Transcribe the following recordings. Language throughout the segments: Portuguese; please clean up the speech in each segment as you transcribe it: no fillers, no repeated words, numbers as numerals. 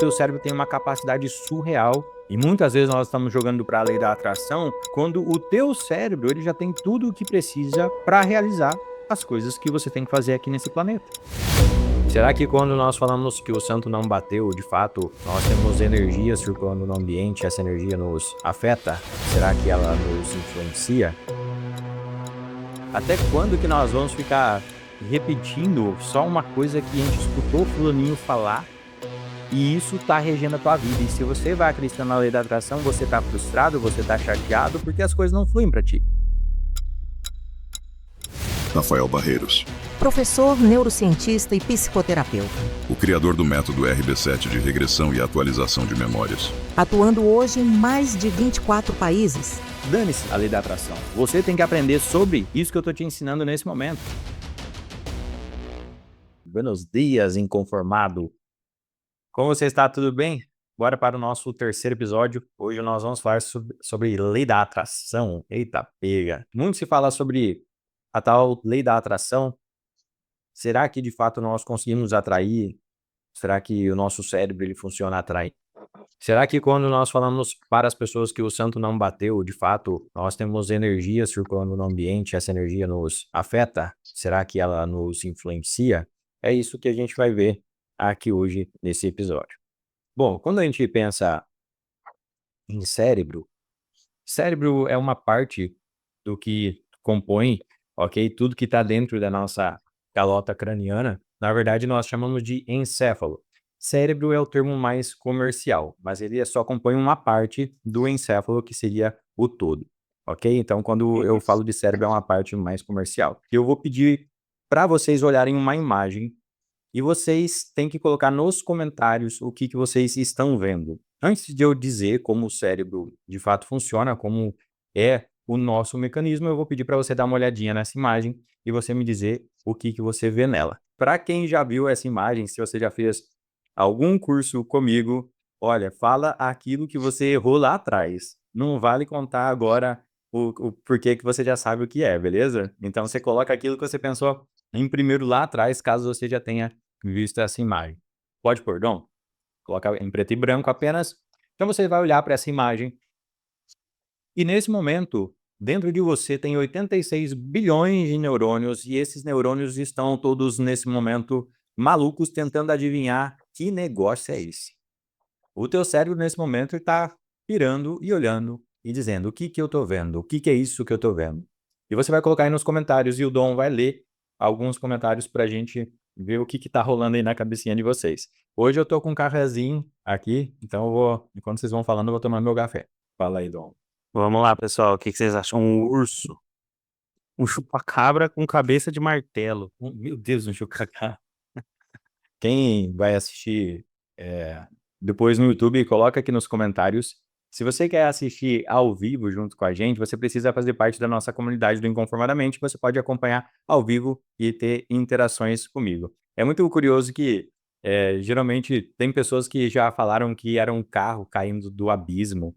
Teu cérebro tem uma capacidade surreal e muitas vezes nós estamos jogando para a lei da atração, quando o teu cérebro ele já tem tudo o que precisa para realizar as coisas que você tem que fazer aqui nesse planeta. Será que quando nós falamos que o santo não bateu, de fato, nós temos energia circulando no ambiente, essa energia nos afeta? Será que ela nos influencia? Até quando que nós vamos ficar repetindo só uma coisa que a gente escutou fulaninho falar e isso tá regendo a tua vida? E se você vai acreditando na lei da atração, você tá frustrado, você tá chateado porque as coisas não fluem pra ti. Rafael Barreiros, Professor, neurocientista e psicoterapeuta. o criador do método RB7 de regressão e atualização de memórias. Atuando hoje em mais de 24 países. Dane-se a lei da atração. Você tem que aprender sobre isso que eu tô te ensinando nesse momento. Buenos dias, inconformado. Como você está? Tudo bem? Bora para o nosso terceiro episódio. Hoje nós vamos falar sobre lei da atração. Eita pega. Muito se fala sobre a tal lei da atração. Será que de fato nós conseguimos atrair? Será que o nosso cérebro ele funciona a atrair? Será que quando nós falamos para as pessoas que o santo não bateu, de fato, nós temos energia circulando no ambiente, essa energia nos afeta? Será que ela nos influencia? É isso que a gente vai ver aqui hoje nesse episódio. Bom, quando a gente pensa em cérebro, cérebro é uma parte do que compõe, ok? Tudo que está dentro da nossa calota craniana, na verdade nós chamamos de encéfalo. Cérebro é o termo mais comercial, mas ele só compõe uma parte do encéfalo, que seria o todo, ok? Então, quando eu falo de cérebro, é uma parte mais comercial. Eu vou pedir para vocês olharem uma imagem e vocês têm que colocar nos comentários o que vocês estão vendo. Antes de eu dizer como o cérebro de fato funciona, como é o nosso mecanismo, eu vou pedir para você dar uma olhadinha nessa imagem e você me dizer o que você vê nela. Para quem já viu essa imagem, se você já fez algum curso comigo, olha, fala aquilo que você errou lá atrás. Não vale contar agora o porquê que você já sabe o que é, beleza? Então você coloca aquilo que você pensou em primeiro lá atrás, caso você já tenha visto essa imagem. Pode pôr, Dom? Coloca em preto e branco apenas. Então você vai olhar para essa imagem e nesse momento, dentro de você tem 86 bilhões de neurônios e esses neurônios estão todos nesse momento malucos tentando adivinhar que negócio é esse. O teu cérebro nesse momento está pirando e olhando e dizendo o que eu tô vendo, o que é isso que eu tô vendo. E você vai colocar aí nos comentários e o Dom vai ler alguns comentários pra gente ver o que tá rolando aí na cabecinha de vocês. Hoje eu tô com um cafezinho aqui, então eu vou, enquanto vocês vão falando, eu vou tomar meu café. Fala aí, Dom. Vamos lá, pessoal. O que vocês acham? Um urso. Um chupacabra com cabeça de martelo. Meu Deus, um chocacá. Quem vai assistir depois no YouTube, coloca aqui nos comentários. Se você quer assistir ao vivo junto com a gente, você precisa fazer parte da nossa comunidade do Inconformadamente. Você pode acompanhar ao vivo e ter interações comigo. É muito curioso que, geralmente, tem pessoas que já falaram que era um carro caindo do abismo.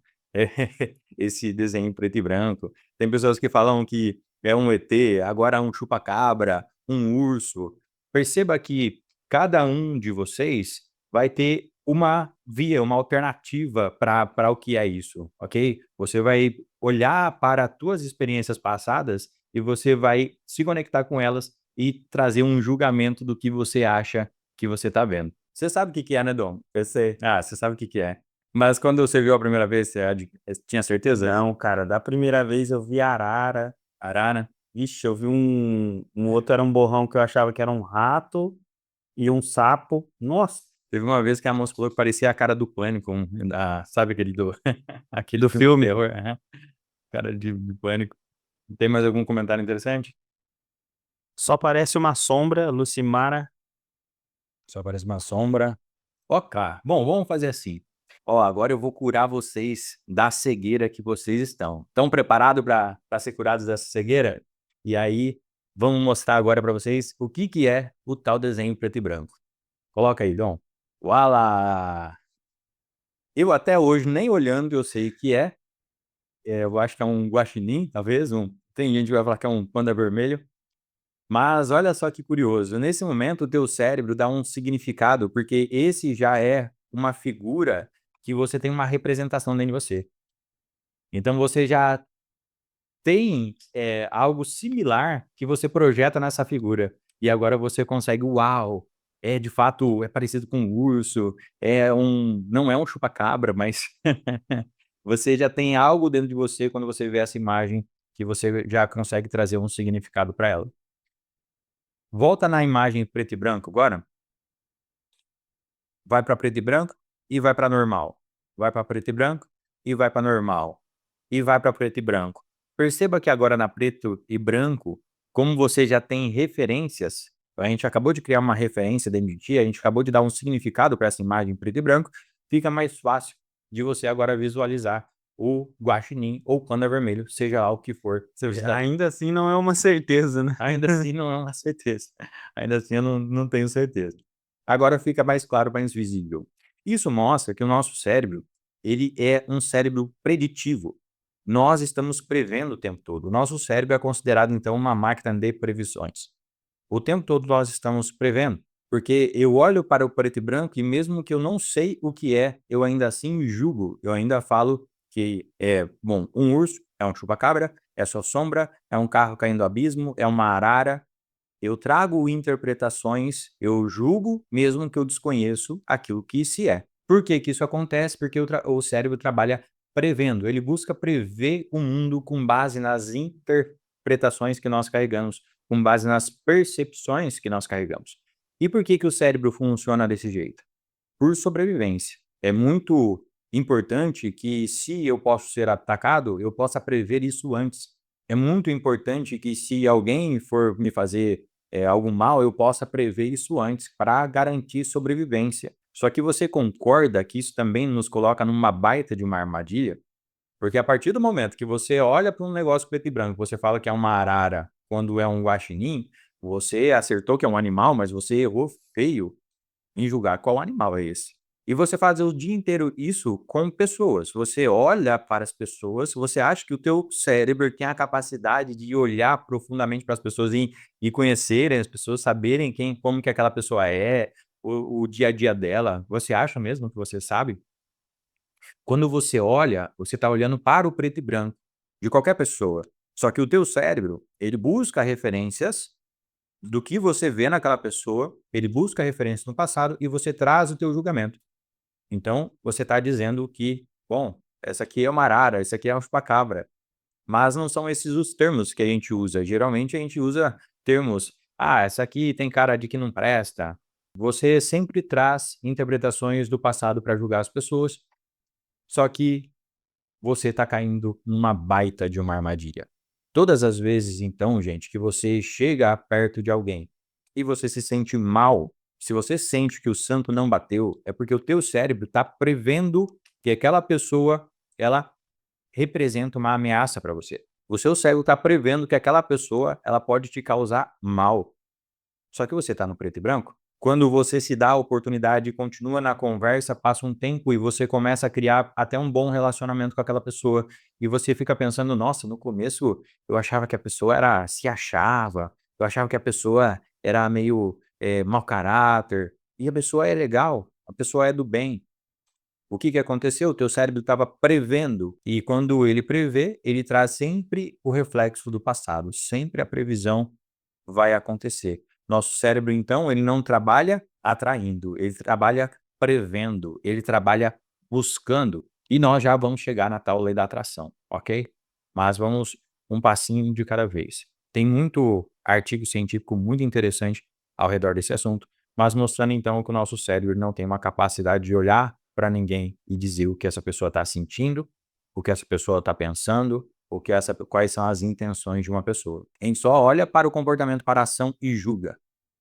Esse desenho em preto e branco. Tem pessoas que falam que é um ET, agora um chupacabra, um urso. Perceba que cada um de vocês vai ter uma via, uma alternativa para o que é isso, ok? Você vai olhar para as tuas experiências passadas e você vai se conectar com elas e trazer um julgamento do que você acha que você está vendo. Você sabe o que é, né, Dom? Eu sei. Ah, você sabe o que é. Mas quando você viu a primeira vez, você tinha certeza? Não, cara, da primeira vez eu vi arara. Arara? Vixe, eu vi um outro, era um borrão que eu achava que era um rato e um sapo. Nossa, Teve uma vez que a moça falou que parecia a cara do Pânico, sabe aquele aquele do filme. terror, cara de Pânico. Tem mais algum comentário interessante? Só parece uma sombra, Lucimara. Só parece uma sombra. Ok. Bom, vamos fazer assim. Ó, agora eu vou curar vocês da cegueira que vocês estão. Estão preparados para ser curados dessa cegueira? E aí, vamos mostrar agora para vocês o que é o tal desenho preto e branco. Coloca aí, Dom. Uala! Eu até hoje, nem olhando, eu sei o que é. Eu acho que é um guaxinim, talvez. Tem gente que vai falar que é um panda vermelho. Mas olha só que curioso. Nesse momento, o teu cérebro dá um significado, porque esse já é uma figura que você tem uma representação dentro de você. Então você já tem algo similar que você projeta nessa figura. E agora você consegue, uau, de fato, é parecido com um urso, não é um chupa-cabra, mas você já tem algo dentro de você quando você vê essa imagem que você já consegue trazer um significado para ela. Volta na imagem preto e branco agora. Vai para preto e branco e vai para normal. Vai para preto e branco e vai para normal. E vai para preto e branco. Perceba que agora na preto e branco, como você já tem referências, a gente acabou de criar uma referência dentro de ti, a gente acabou de dar um significado para essa imagem preto e branco, fica mais fácil de você agora visualizar o guaxinim ou panda vermelho, seja lá o que for. Ainda assim não é uma certeza, né? Ainda assim não é uma certeza. Ainda assim eu não tenho certeza. Agora fica mais claro, mais visível. Isso mostra que o nosso cérebro, ele é um cérebro preditivo. Nós estamos prevendo o tempo todo. O nosso cérebro é considerado, então, uma máquina de previsões. O tempo todo nós estamos prevendo, porque eu olho para o preto e branco e mesmo que eu não sei o que é, eu ainda assim julgo, eu ainda falo que bom, um urso é um chupa-cabra, é sua sombra, é um carro caindo do abismo, é uma arara. Eu trago interpretações, eu julgo, mesmo que eu desconheço aquilo que se é. Por que que isso acontece? Porque o cérebro trabalha prevendo, ele busca prever o mundo com base nas interpretações que nós carregamos, com base nas percepções que nós carregamos. E por que que o cérebro funciona desse jeito? Por sobrevivência. É muito importante que, se eu posso ser atacado, eu possa prever isso antes. É muito importante que, se alguém for me fazer algo mal, eu possa prever isso antes para garantir sobrevivência. Só que você concorda que isso também nos coloca numa baita de uma armadilha? Porque a partir do momento que você olha para um negócio preto e branco, você fala que é uma arara quando é um guaxinim, você acertou que é um animal, mas você errou feio em julgar qual animal é esse. E você faz o dia inteiro isso com pessoas. Você olha para as pessoas, você acha que o teu cérebro tem a capacidade de olhar profundamente para as pessoas e conhecerem as pessoas, saberem como que aquela pessoa é, o dia a dia dela. Você acha mesmo que você sabe? Quando você olha, você está olhando para o preto e branco de qualquer pessoa. Só que o teu cérebro, ele busca referências do que você vê naquela pessoa, ele busca referência no passado e você traz o teu julgamento. Então, você está dizendo que, bom, essa aqui é uma arara, essa aqui é uma chupacabra, mas não são esses os termos que a gente usa. Geralmente a gente usa termos, essa aqui tem cara de que não presta. Você sempre traz interpretações do passado para julgar as pessoas, só que você está caindo numa baita de uma armadilha. Todas as vezes, então, gente, que você chega perto de alguém e você se sente mal, se você sente que o santo não bateu, é porque o teu cérebro está prevendo que aquela pessoa, ela representa uma ameaça para você. O seu cérebro está prevendo que aquela pessoa, ela pode te causar mal. Só que você está no preto e branco. Quando você se dá a oportunidade e continua na conversa, passa um tempo e você começa a criar até um bom relacionamento com aquela pessoa. E você fica pensando, nossa, no começo eu achava que a pessoa se achava, eu achava que a pessoa era meio mau caráter. E a pessoa é legal, a pessoa é do bem. O que que aconteceu? O teu cérebro estava prevendo, e quando ele prevê, ele traz sempre o reflexo do passado, sempre a previsão vai acontecer. Nosso cérebro, então, ele não trabalha atraindo, ele trabalha prevendo, ele trabalha buscando. E nós já vamos chegar na tal lei da atração, ok? Mas vamos um passinho de cada vez. Tem muito artigo científico muito interessante ao redor desse assunto, mas mostrando então que o nosso cérebro não tem uma capacidade de olhar para ninguém e dizer o que essa pessoa está sentindo, o que essa pessoa está pensando, quais são as intenções de uma pessoa. A gente só olha para o comportamento, para a ação e julga.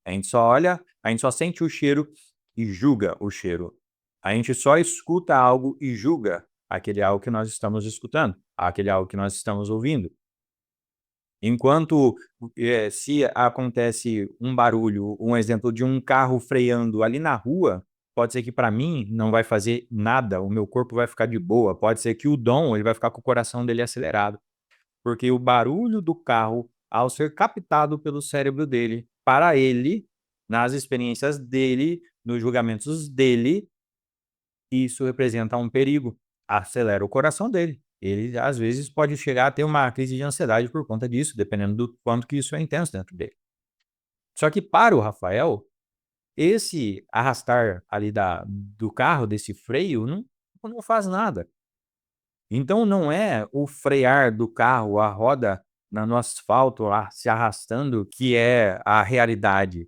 A gente só olha, a gente só sente o cheiro e julga o cheiro. A gente só escuta algo e julga aquele algo que nós estamos escutando, aquele algo que nós estamos ouvindo. Enquanto se acontece um barulho, um exemplo de um carro freando ali na rua, pode ser que para mim não vai fazer nada, o meu corpo vai ficar de boa. Pode ser que o Dom ele vai ficar com o coração dele acelerado, porque o barulho do carro, ao ser captado pelo cérebro dele, para ele, nas experiências dele, nos julgamentos dele, isso representa um perigo, acelera o coração dele. Ele, às vezes, pode chegar a ter uma crise de ansiedade por conta disso, dependendo do quanto que isso é intenso dentro dele. Só que para o Rafael, esse arrastar ali do carro, desse freio, não faz nada. Então não é o frear do carro, a roda no asfalto lá se arrastando que é a realidade.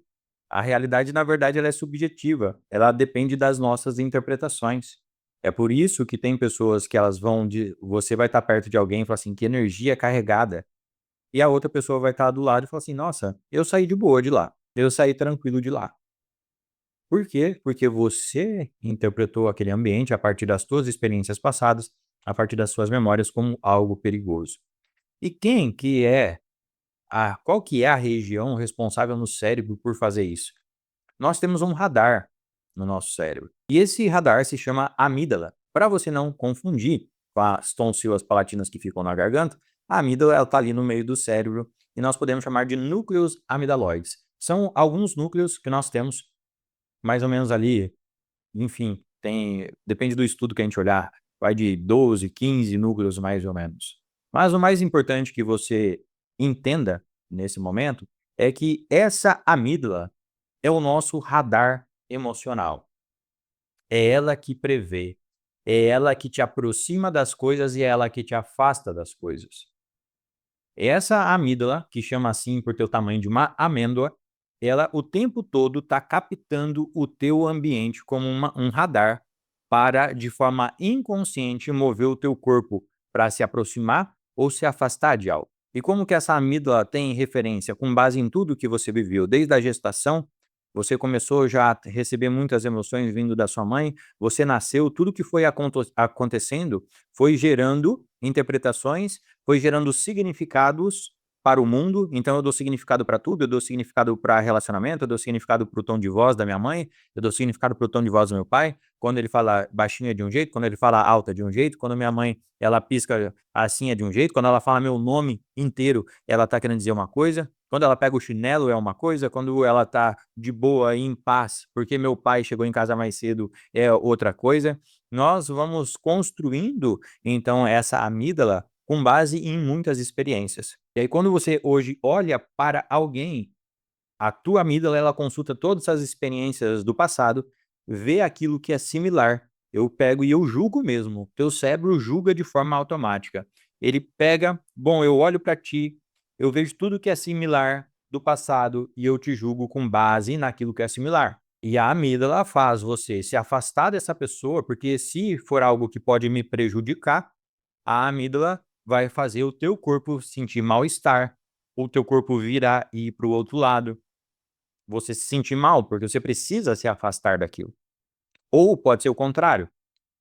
A realidade, na verdade, ela é subjetiva, ela depende das nossas interpretações. É por isso que tem pessoas que elas vão você vai estar perto de alguém e falar assim: "Que energia carregada". E a outra pessoa vai estar do lado e falar assim: "Nossa, eu saí de boa de lá, eu saí tranquilo de lá". Por quê? Porque você interpretou aquele ambiente a partir das suas experiências passadas, a partir das suas memórias como algo perigoso. E qual que é a região responsável no cérebro por fazer isso? Nós temos um radar no nosso cérebro. E esse radar se chama amígdala. Para você não confundir com as tonsilas palatinas que ficam na garganta, a amígdala está ali no meio do cérebro e nós podemos chamar de núcleos amidaloides. São alguns núcleos que nós temos mais ou menos ali, enfim, depende do estudo que a gente olhar, vai de 12, 15 núcleos mais ou menos. Mas o mais importante que você entenda nesse momento é que essa amígdala é o nosso radar emocional. É ela que prevê, é ela que te aproxima das coisas e é ela que te afasta das coisas. Essa amígdala, que chama assim por ter o tamanho de uma amêndoa, ela o tempo todo está captando o teu ambiente como um radar para, de forma inconsciente, mover o teu corpo para se aproximar ou se afastar de algo. E como que essa amígdala tem referência com base em tudo que você viveu desde a gestação? Você começou já a receber muitas emoções vindo da sua mãe, você nasceu, tudo que foi acontecendo foi gerando interpretações, foi gerando significados para o mundo. Então eu dou significado para tudo, eu dou significado para relacionamento, eu dou significado para o tom de voz da minha mãe, eu dou significado para o tom de voz do meu pai. Quando ele fala baixinho é de um jeito, quando ele fala alto é de um jeito, quando minha mãe ela pisca assim é de um jeito, quando ela fala meu nome inteiro, ela tá querendo dizer uma coisa. Quando ela pega o chinelo é uma coisa, quando ela tá de boa e em paz, porque meu pai chegou em casa mais cedo, é outra coisa. Nós vamos construindo, então, essa amígdala com base em muitas experiências. E aí quando você hoje olha para alguém, a tua amígdala ela consulta todas as experiências do passado, vê aquilo que é similar. Eu pego e eu julgo mesmo. Teu cérebro julga de forma automática. Ele pega, bom, eu olho para ti, eu vejo tudo que é similar do passado e eu te julgo com base naquilo que é similar. E a amígdala faz você se afastar dessa pessoa, porque se for algo que pode me prejudicar, a amígdala vai fazer o teu corpo sentir mal-estar, o teu corpo virar e ir para o outro lado, você se sentir mal, porque você precisa se afastar daquilo. Ou pode ser o contrário,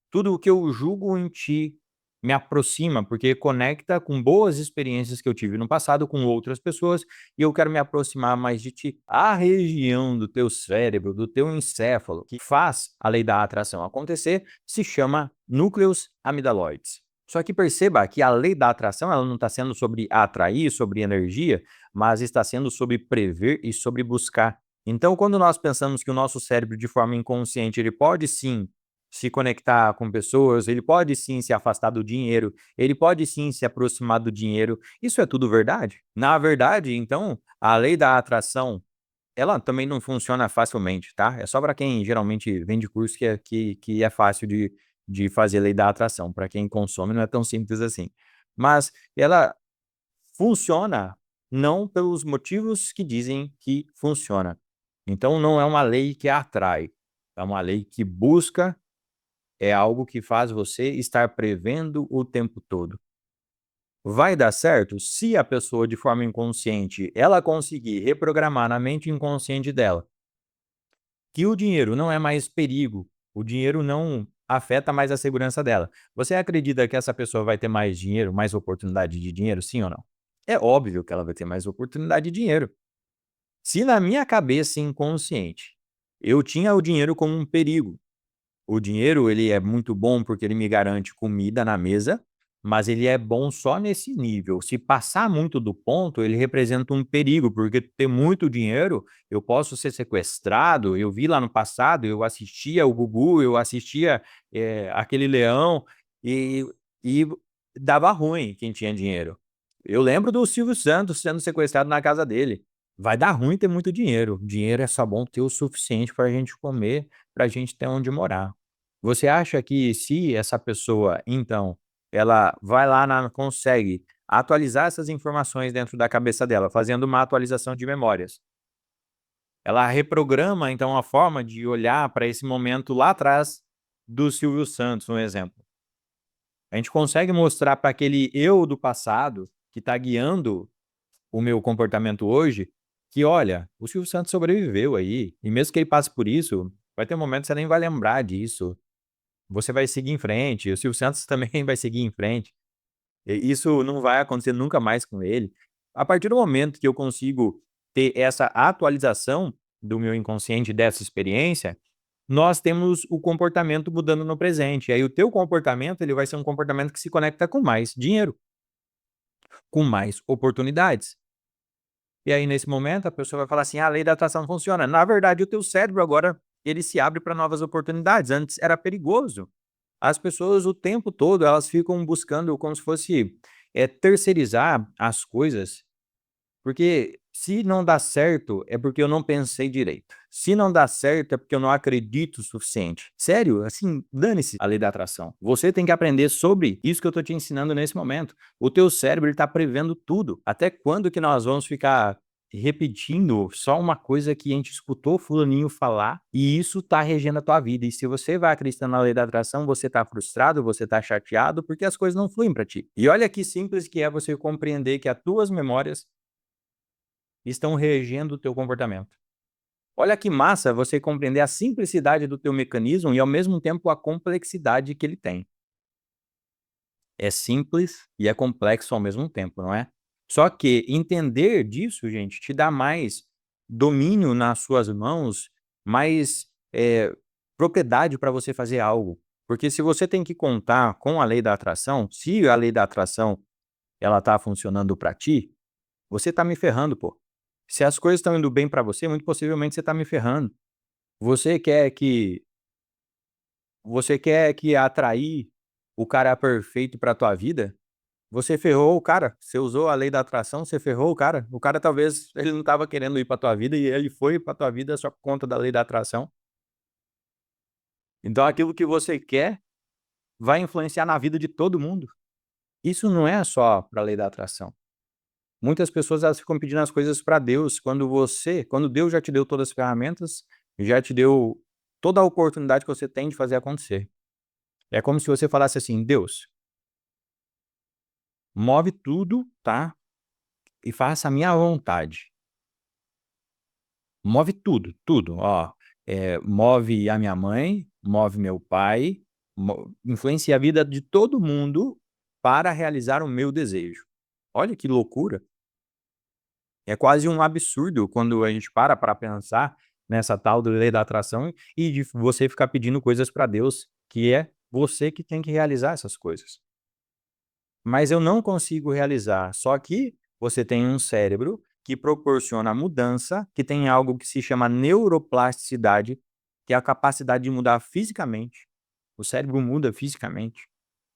tudo o que eu julgo em ti me aproxima, porque conecta com boas experiências que eu tive no passado com outras pessoas e eu quero me aproximar mais de ti. A região do teu cérebro, do teu encéfalo, que faz a lei da atração acontecer, se chama núcleos amidaloides. Só que perceba que a lei da atração ela não está sendo sobre atrair, sobre energia, mas está sendo sobre prever e sobre buscar. Então, quando nós pensamos que o nosso cérebro, de forma inconsciente, ele pode sim se conectar com pessoas, ele pode sim se afastar do dinheiro, ele pode sim se aproximar do dinheiro. Isso é tudo verdade? Na verdade, então, a lei da atração, ela também não funciona facilmente, tá? É só para quem geralmente vende curso que é fácil de fazer lei da atração. Para quem consome, não é tão simples assim. Mas ela funciona não pelos motivos que dizem que funciona. Então, não é uma lei que atrai, é uma lei que busca, é algo que faz você estar prevendo o tempo todo. Vai dar certo se a pessoa, de forma inconsciente, ela conseguir reprogramar na mente inconsciente dela que o dinheiro não é mais perigo, o dinheiro não afeta mais a segurança dela. Você acredita que essa pessoa vai ter mais dinheiro, mais oportunidade de dinheiro, sim ou não? É óbvio que ela vai ter mais oportunidade de dinheiro. Se na minha cabeça inconsciente eu tinha o dinheiro como um perigo, o dinheiro ele é muito bom porque ele me garante comida na mesa, mas ele é bom só nesse nível. Se passar muito do ponto, ele representa um perigo, porque ter muito dinheiro, eu posso ser sequestrado. Eu vi lá no passado, eu assistia o Gugu, eu assistia aquele leão, e, e dava ruim quem tinha dinheiro. Eu lembro do Silvio Santos sendo sequestrado na casa dele. Vai dar ruim ter muito dinheiro. Dinheiro é só bom ter o suficiente para a gente comer, para a gente ter onde morar. Você acha que se essa pessoa, então, ela vai lá consegue atualizar essas informações dentro da cabeça dela, fazendo uma atualização de memórias, ela reprograma, então, a forma de olhar para esse momento lá atrás do Silvio Santos, um exemplo. A gente consegue mostrar para aquele eu do passado, que está guiando o meu comportamento hoje, que olha, o Silvio Santos sobreviveu aí, e mesmo que ele passe por isso, vai ter um momento que você nem vai lembrar disso. Você vai seguir em frente, o Silvio Santos também vai seguir em frente. E isso não vai acontecer nunca mais com ele. A partir do momento que eu consigo ter essa atualização do meu inconsciente dessa experiência, nós temos o comportamento mudando no presente. E aí o teu comportamento, ele vai ser um comportamento que se conecta com mais dinheiro, com mais oportunidades. E aí nesse momento a pessoa vai falar assim: "Ah, a lei da atração funciona". Na verdade, o teu cérebro agora, ele se abre para novas oportunidades. Antes era perigoso. As pessoas o tempo todo, elas ficam buscando como se fosse, terceirizar as coisas, porque se não dá certo, é porque eu não pensei direito. Se não dá certo, é porque eu não acredito o suficiente. Sério, assim, dane-se a lei da atração. Você tem que aprender sobre isso que eu tô te ensinando nesse momento. O teu cérebro, ele tá prevendo tudo. Até quando que nós vamos ficar repetindo só uma coisa que a gente escutou fulaninho falar e isso tá regendo a tua vida? E se você vai acreditando na lei da atração, você tá frustrado, você tá chateado, porque as coisas não fluem para ti. E olha que simples que é você compreender que as tuas memórias estão regendo o teu comportamento. Olha que massa você compreender a simplicidade do teu mecanismo e ao mesmo tempo a complexidade que ele tem. É simples e é complexo ao mesmo tempo, não é? Só que entender disso, gente, te dá mais domínio nas suas mãos, mais propriedade para você fazer algo. Porque se você tem que contar com a lei da atração, se a lei da atração ela tá funcionando para ti, você tá me ferrando, pô. Se as coisas estão indo bem para você, muito possivelmente você tá me ferrando. Você quer que você quer que atrair o cara perfeito para tua vida, você ferrou o cara. Você usou a lei da atração, você ferrou o cara. O cara talvez ele não estava querendo ir para tua vida e ele foi para tua vida só por conta da lei da atração. Então aquilo que você quer vai influenciar na vida de todo mundo. Isso não é só para a lei da atração. Muitas pessoas elas ficam pedindo as coisas para Deus, quando Deus já te deu todas as ferramentas, já te deu toda a oportunidade que você tem de fazer acontecer. É como se você falasse assim: "Deus, move tudo, tá? E faça a minha vontade. Move tudo, tudo, ó. Move a minha mãe, move meu pai, influencia a vida de todo mundo para realizar o meu desejo". Olha que loucura. É quase um absurdo quando a gente para pensar nessa tal da lei da atração e de você ficar pedindo coisas para Deus, que é você que tem que realizar essas coisas. Mas eu não consigo realizar, só que você tem um cérebro que proporciona mudança, que tem algo que se chama neuroplasticidade, que é a capacidade de mudar fisicamente. O cérebro muda fisicamente.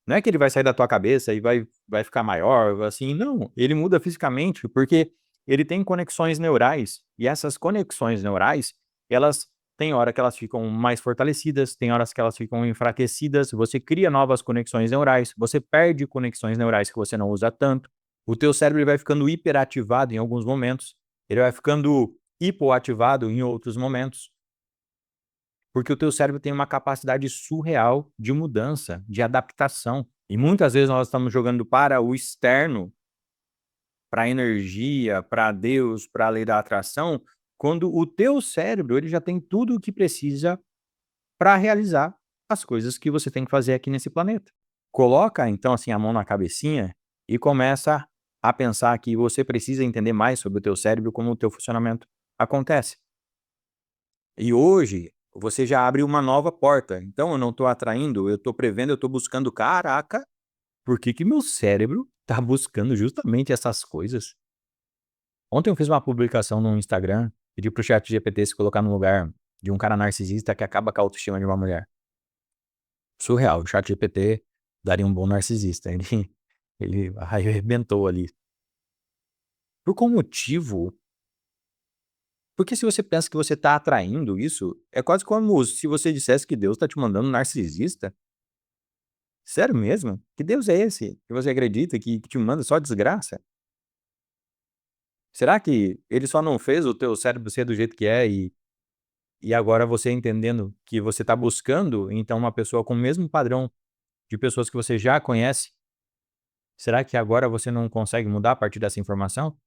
Não é que ele vai sair da tua cabeça e vai ficar maior, assim, não. Ele muda fisicamente, porque ele tem conexões neurais, e essas conexões neurais, elas tem hora que elas ficam mais fortalecidas, tem horas que elas ficam enfraquecidas, você cria novas conexões neurais, você perde conexões neurais que você não usa tanto. O teu cérebro ele vai ficando hiperativado em alguns momentos, ele vai ficando hipoativado em outros momentos. Porque o teu cérebro tem uma capacidade surreal de mudança, de adaptação. E muitas vezes nós estamos jogando para o externo, para a energia, para Deus, para a lei da atração, quando o teu cérebro ele já tem tudo o que precisa para realizar as coisas que você tem que fazer aqui nesse planeta. Coloca então assim a mão na cabecinha e começa a pensar que você precisa entender mais sobre o teu cérebro, como o teu funcionamento acontece. E hoje, você já abre uma nova porta. Então eu não estou atraindo, eu estou prevendo, eu estou buscando, caraca, Por que que meu cérebro tá buscando justamente essas coisas? Ontem eu fiz uma publicação no Instagram, pedi pro ChatGPT se colocar no lugar de um cara narcisista que acaba com a autoestima de uma mulher. Surreal, o ChatGPT daria um bom narcisista, ele arrebentou ali. Por qual motivo? Porque se você pensa que você tá atraindo isso, é quase como se você dissesse que Deus tá te mandando um narcisista. Sério mesmo? Que Deus é esse que você acredita que te manda só desgraça? Será que ele só não fez o teu cérebro ser do jeito que é e agora você entendendo que você tá buscando, então, uma pessoa com o mesmo padrão de pessoas que você já conhece, será que agora você não consegue mudar a partir dessa informação?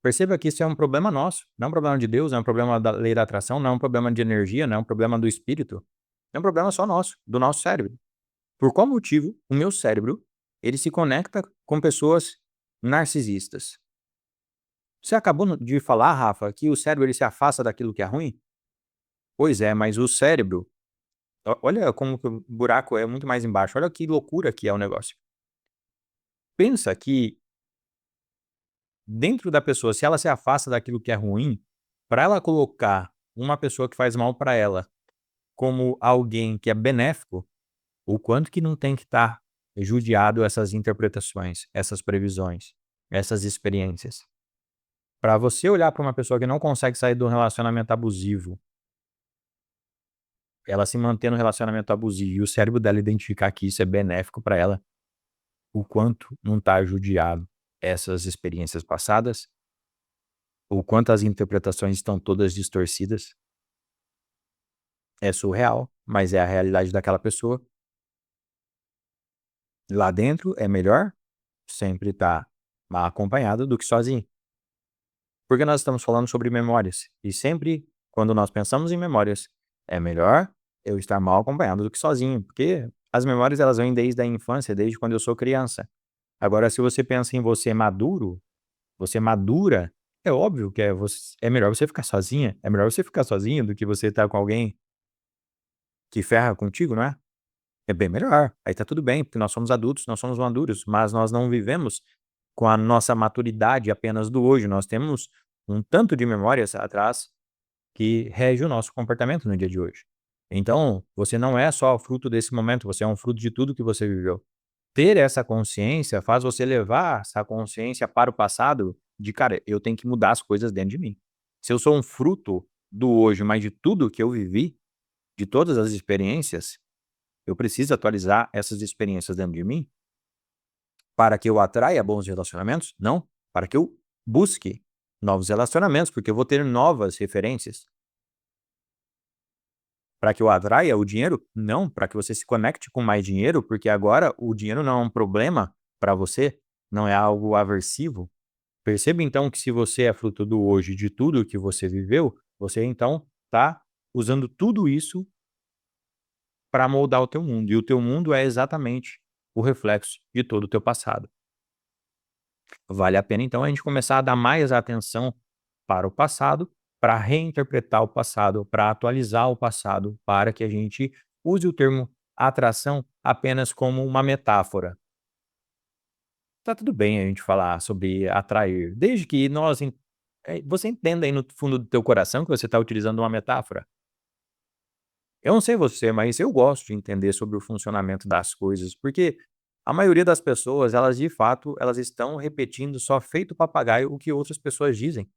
Perceba que isso é um problema nosso, não é um problema de Deus, não é um problema da lei da atração, não é um problema de energia, não é um problema do espírito, é um problema só nosso, do nosso cérebro. Por qual motivo o meu cérebro, ele se conecta com pessoas narcisistas? Você acabou de falar, Rafa, que o cérebro ele se afasta daquilo que é ruim? Pois é, mas o cérebro, olha como que o buraco é muito mais embaixo, olha que loucura que é o negócio. Pensa que dentro da pessoa, se ela se afasta daquilo que é ruim, para ela colocar uma pessoa que faz mal para ela como alguém que é benéfico, o quanto que não tem que estar judiado essas interpretações, essas previsões, essas experiências. Para você olhar para uma pessoa que não consegue sair do relacionamento abusivo, ela se manter no relacionamento abusivo e o cérebro dela identificar que isso é benéfico para ela, o quanto não está judiado essas experiências passadas, o quanto as interpretações estão todas distorcidas. É surreal, mas é a realidade daquela pessoa. Lá dentro é melhor sempre estar mal acompanhado do que sozinho. Porque nós estamos falando sobre memórias. E sempre, quando nós pensamos em memórias, é melhor eu estar mal acompanhado do que sozinho. Porque as memórias elas vêm desde a infância, desde quando eu sou criança. Agora, se você pensa em você maduro, você madura, é óbvio que é melhor você ficar sozinha. É melhor você ficar sozinho do que você estar com alguém que ferra contigo, não é? É bem melhor. Aí tá tudo bem, porque nós somos adultos, nós somos maduros, mas nós não vivemos com a nossa maturidade apenas do hoje. Nós temos um tanto de memórias atrás que rege o nosso comportamento no dia de hoje. Então, você não é só fruto desse momento, você é um fruto de tudo que você viveu. Ter essa consciência faz você levar essa consciência para o passado de, cara, eu tenho que mudar as coisas dentro de mim. Se eu sou um fruto do hoje, mas de tudo que eu vivi, de todas as experiências, eu preciso atualizar essas experiências dentro de mim para que eu atraia bons relacionamentos? Não, para que eu busque novos relacionamentos, porque eu vou ter novas referências. Para que eu atraia o dinheiro? Não, para que você se conecte com mais dinheiro, porque agora o dinheiro não é um problema para você, não é algo aversivo. Perceba então que se você é fruto do hoje, de tudo que você viveu, você então está usando tudo isso para moldar o teu mundo. E o teu mundo é exatamente o reflexo de todo o teu passado. Vale a pena então a gente começar a dar mais atenção para o passado, para reinterpretar o passado, para atualizar o passado, para que a gente use o termo atração apenas como uma metáfora. Tá tudo bem a gente falar sobre atrair, desde que você entenda aí no fundo do teu coração que você está utilizando uma metáfora. Eu não sei você, mas eu gosto de entender sobre o funcionamento das coisas, porque a maioria das pessoas, elas de fato, elas estão repetindo só feito papagaio o que outras pessoas dizem.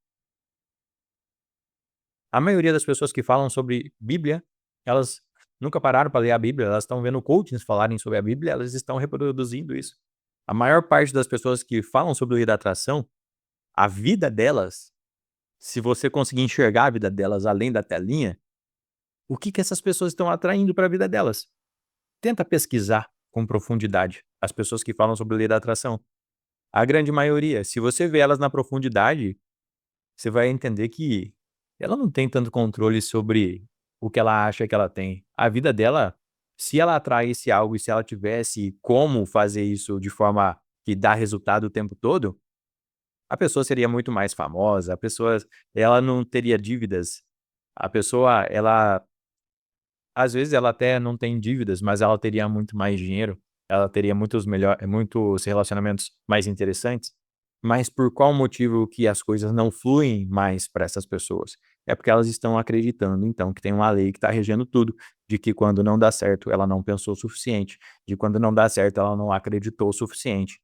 A maioria das pessoas que falam sobre Bíblia, elas nunca pararam para ler a Bíblia, elas estão vendo coaches falarem sobre a Bíblia, elas estão reproduzindo isso. A maior parte das pessoas que falam sobre lei da atração, a vida delas, se você conseguir enxergar a vida delas além da telinha, o que que essas pessoas estão atraindo para a vida delas? Tenta pesquisar com profundidade as pessoas que falam sobre lei da atração. A grande maioria, se você vê elas na profundidade, você vai entender que ela não tem tanto controle sobre o que ela acha que ela tem. A vida dela, se ela atraísse algo e se ela tivesse como fazer isso de forma que dá resultado o tempo todo, a pessoa seria muito mais famosa, a pessoa ela não teria dívidas. A pessoa, ela às vezes ela até não tem dívidas, mas ela teria muito mais dinheiro. ela teria muitos relacionamentos mais interessantes, mas por qual motivo que as coisas não fluem mais para essas pessoas? É porque elas estão acreditando, então, que tem uma lei que está regendo tudo, de que quando não dá certo, ela não pensou o suficiente, de quando não dá certo, ela não acreditou o suficiente.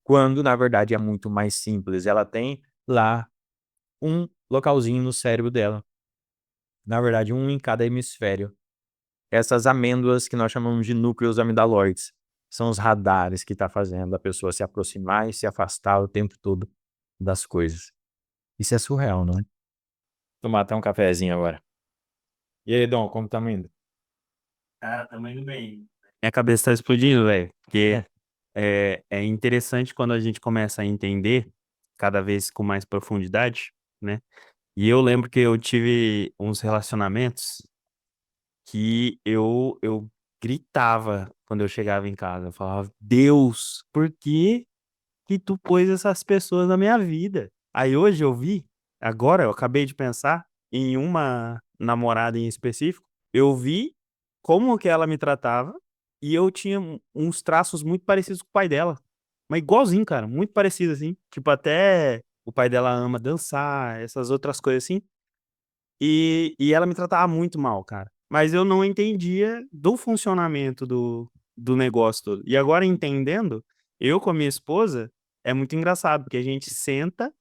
Quando, na verdade, é muito mais simples. Ela tem lá um localzinho no cérebro dela, na verdade, um em cada hemisfério. Essas amêndoas que nós chamamos de núcleos amidaloides, são os radares que tá fazendo a pessoa se aproximar e se afastar o tempo todo das coisas. Isso é surreal, não é? Tomar até um cafezinho agora. E aí, Dom, como estamos indo? Cara, tamo indo bem. Minha cabeça tá explodindo, velho. Porque é interessante quando a gente começa a entender cada vez com mais profundidade, né? E eu lembro que eu tive uns relacionamentos que eu gritava quando eu chegava em casa. Eu falava, Deus, por que tu pôs essas pessoas na minha vida? Aí hoje eu vi, agora eu acabei de pensar em uma namorada em específico, eu vi como que ela me tratava e eu tinha uns traços muito parecidos com o pai dela. Mas igualzinho, cara, muito parecido assim. Tipo, até o pai dela ama dançar, essas outras coisas assim. E ela me tratava muito mal, cara. Mas eu não entendia do funcionamento do negócio todo. E agora entendendo, eu com a minha esposa, é muito engraçado, porque a gente senta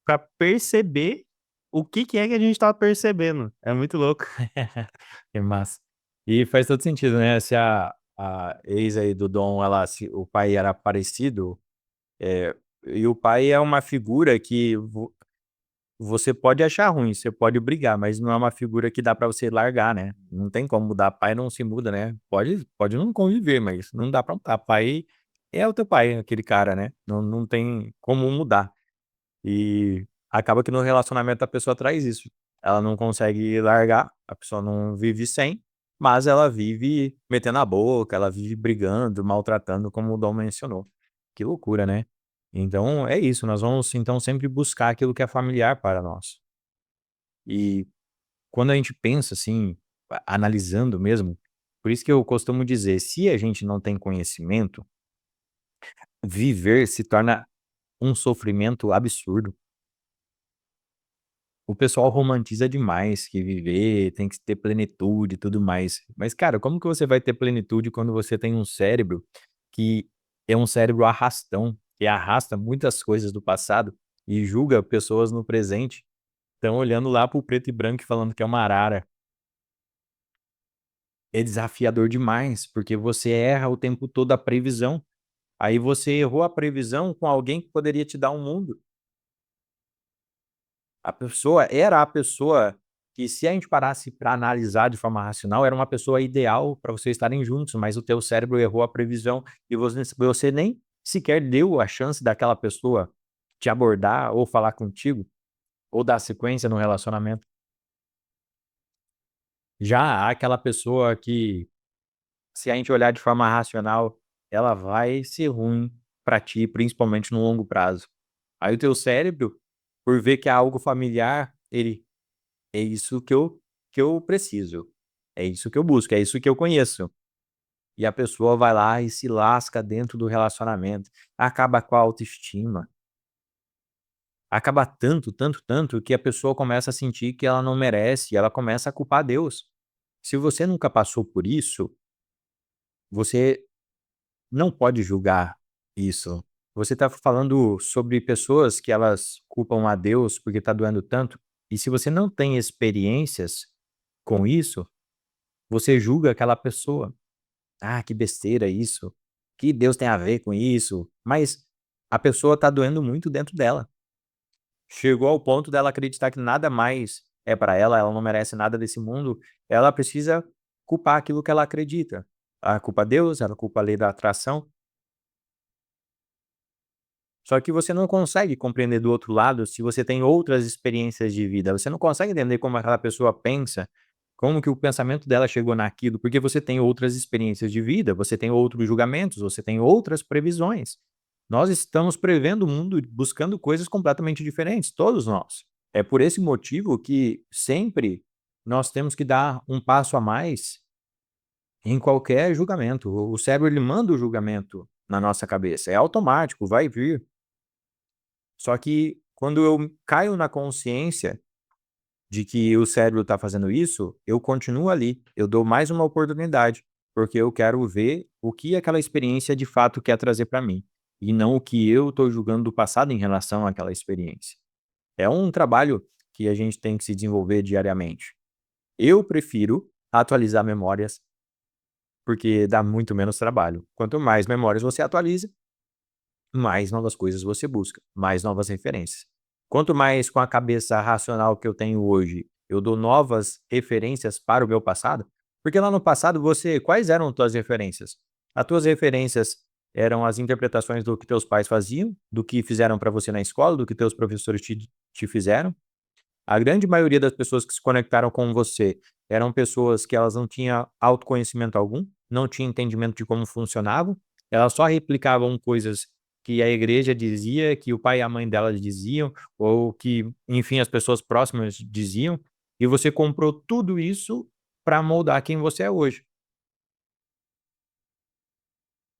pra perceber o que é que a gente tava percebendo. É muito louco. Que massa. E faz todo sentido, né? Se a ex aí do Dom, se o pai era parecido, e o pai é uma figura que você pode achar ruim, você pode brigar, mas não é uma figura que dá pra você largar, né? Não tem como mudar. Pai não se muda, né? Pode não conviver, mas não dá pra mudar. Pai é o teu pai, aquele cara, né? Não tem como mudar. E acaba que no relacionamento a pessoa traz isso. Ela não consegue largar, a pessoa não vive sem, mas ela vive metendo a boca, ela vive brigando, maltratando, como o Dom mencionou. Que loucura, né? Então é isso, nós vamos então sempre buscar aquilo que é familiar para nós. E quando a gente pensa assim, analisando mesmo, por isso que eu costumo dizer, se a gente não tem conhecimento, viver se torna um sofrimento absurdo. O pessoal romantiza demais que viver tem que ter plenitude e tudo mais. Mas, cara, como que você vai ter plenitude quando você tem um cérebro que é um cérebro arrastão, que arrasta muitas coisas do passado e julga pessoas no presente, estão olhando lá pro preto e branco e falando que é uma arara. É desafiador demais, porque você erra o tempo todo a previsão. Aí você errou a previsão com alguém que poderia te dar um mundo. A pessoa era a pessoa que, se a gente parasse para analisar de forma racional, era uma pessoa ideal para vocês estarem juntos, mas o teu cérebro errou a previsão e você nem sequer deu a chance daquela pessoa te abordar ou falar contigo, ou dar sequência no relacionamento. Já há aquela pessoa que, se a gente olhar de forma racional, ela vai ser ruim para ti, principalmente no longo prazo. Aí o teu cérebro, por ver que é algo familiar, ele é isso que eu preciso, é isso que eu busco, é isso que eu conheço. E a pessoa vai lá e se lasca dentro do relacionamento, acaba com a autoestima, acaba tanto, tanto, tanto, que a pessoa começa a sentir que ela não merece, e ela começa a culpar Deus. Se você nunca passou por isso, você não pode julgar isso. Você está falando sobre pessoas que elas culpam a Deus porque está doendo tanto, e se você não tem experiências com isso, você julga aquela pessoa. "Ah, que besteira isso. Que Deus tem a ver com isso?" Mas a pessoa tá doendo muito dentro dela. Chegou ao ponto dela acreditar que nada mais é para ela não merece nada desse mundo, ela precisa culpar aquilo que ela acredita. Ela culpa Deus, ela culpa a lei da atração. Só que você não consegue compreender do outro lado se você tem outras experiências de vida. Você não consegue entender como aquela pessoa pensa, como que o pensamento dela chegou naquilo, porque você tem outras experiências de vida, você tem outros julgamentos, você tem outras previsões. Nós estamos prevendo o mundo, buscando coisas completamente diferentes, todos nós. É por esse motivo que sempre nós temos que dar um passo a mais em qualquer julgamento. O cérebro, ele manda o julgamento na nossa cabeça. É automático, vai vir. Só que quando eu caio na consciência de que o cérebro está fazendo isso, eu continuo ali. Eu dou mais uma oportunidade, porque eu quero ver o que aquela experiência de fato quer trazer para mim, e não o que eu estou julgando do passado em relação àquela experiência. É um trabalho que a gente tem que se desenvolver diariamente. Eu prefiro atualizar memórias, porque dá muito menos trabalho. Quanto mais memórias você atualiza, mais novas coisas você busca, mais novas referências. Quanto mais com a cabeça racional que eu tenho hoje, eu dou novas referências para o meu passado, porque lá no passado quais eram tuas referências? As tuas referências eram as interpretações do que teus pais faziam, do que fizeram para você na escola, do que teus professores te fizeram. A grande maioria das pessoas que se conectaram com você eram pessoas que elas não tinham autoconhecimento algum, não tinham entendimento de como funcionavam, elas só replicavam coisas que a igreja dizia, que o pai e a mãe delas diziam, ou que, enfim, as pessoas próximas diziam, e você comprou tudo isso para moldar quem você é hoje.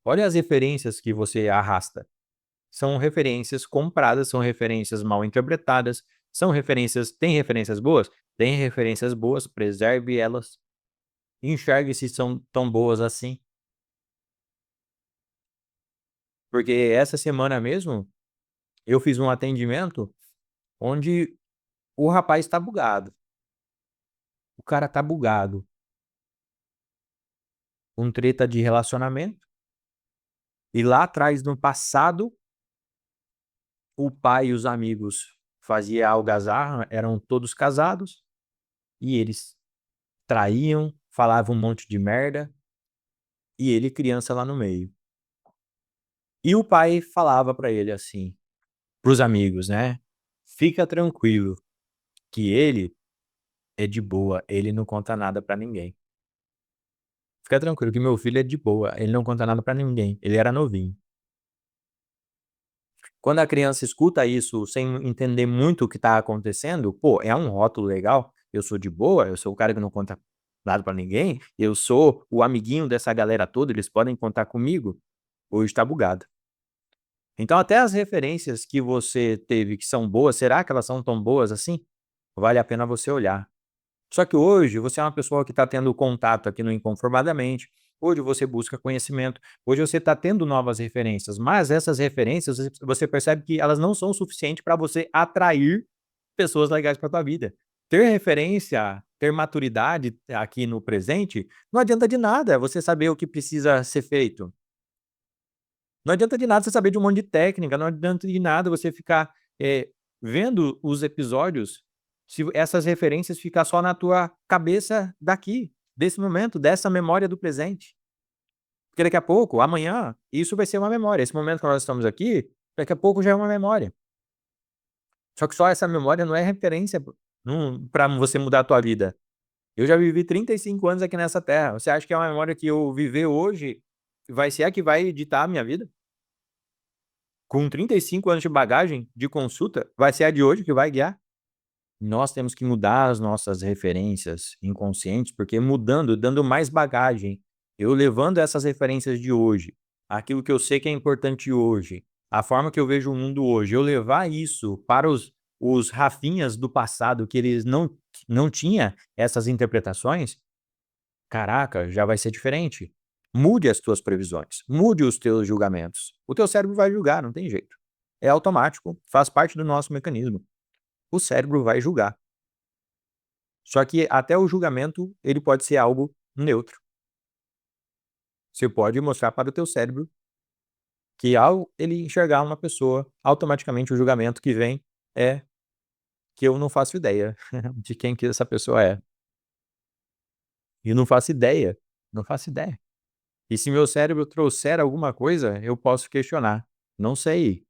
Olha as referências que você arrasta. São referências compradas, são referências mal interpretadas, são referências tem referências boas? Tem referências boas, preserve elas, enxergue se são tão boas assim. Porque essa semana mesmo, eu fiz um atendimento onde o rapaz tá bugado, o cara tá bugado, com treta de relacionamento, e lá atrás no passado, o pai e os amigos fazia algazarra, eram todos casados, e eles traíam, falavam um monte de merda, e ele criança lá no meio. E o pai falava pra ele assim, para os amigos, né: "Fica tranquilo, que ele é de boa, ele não conta nada pra ninguém. Fica tranquilo que meu filho é de boa, ele não conta nada pra ninguém", ele era novinho. Quando a criança escuta isso sem entender muito o que tá acontecendo, pô, é um rótulo legal, eu sou de boa, eu sou o cara que não conta nada pra ninguém, eu sou o amiguinho dessa galera toda, eles podem contar comigo, hoje tá bugado. Então até as referências que você teve que são boas, será que elas são tão boas assim? Vale a pena você olhar. Só que hoje você é uma pessoa que está tendo contato aqui no Inconformadamente, hoje você busca conhecimento, hoje você está tendo novas referências, mas essas referências você percebe que elas não são suficientes para você atrair pessoas legais para tua vida. Ter referência, ter maturidade aqui no presente, não adianta de nada você saber o que precisa ser feito. Não adianta de nada você saber de um monte de técnica, não adianta de nada você ficar, vendo os episódios, se essas referências ficar só na tua cabeça daqui, desse momento, dessa memória do presente. Porque daqui a pouco, amanhã, isso vai ser uma memória. Esse momento que nós estamos aqui, daqui a pouco já é uma memória. Só que só essa memória não é referência para você mudar a tua vida. Eu já vivi 35 anos aqui nessa terra. Você acha que é uma memória que eu viver hoje vai ser a que vai editar a minha vida? Com 35 anos de bagagem de consulta, vai ser a de hoje que vai guiar? Nós temos que mudar as nossas referências inconscientes, porque mudando, dando mais bagagem, eu levando essas referências de hoje, aquilo que eu sei que é importante hoje, a forma que eu vejo o mundo hoje, eu levar isso para os Rafinhas do passado, que eles não tinha essas interpretações, caraca, já vai ser diferente. Mude as tuas previsões, mude os teus julgamentos. O teu cérebro vai julgar, não tem jeito. É automático, faz parte do nosso mecanismo. O cérebro vai julgar. Só que até o julgamento, ele pode ser algo neutro. Você pode mostrar para o teu cérebro que ao ele enxergar uma pessoa, automaticamente o julgamento que vem é que eu não faço ideia de quem que essa pessoa é. E não faço ideia, não faço ideia. E se meu cérebro trouxer alguma coisa, eu posso questionar. Não sei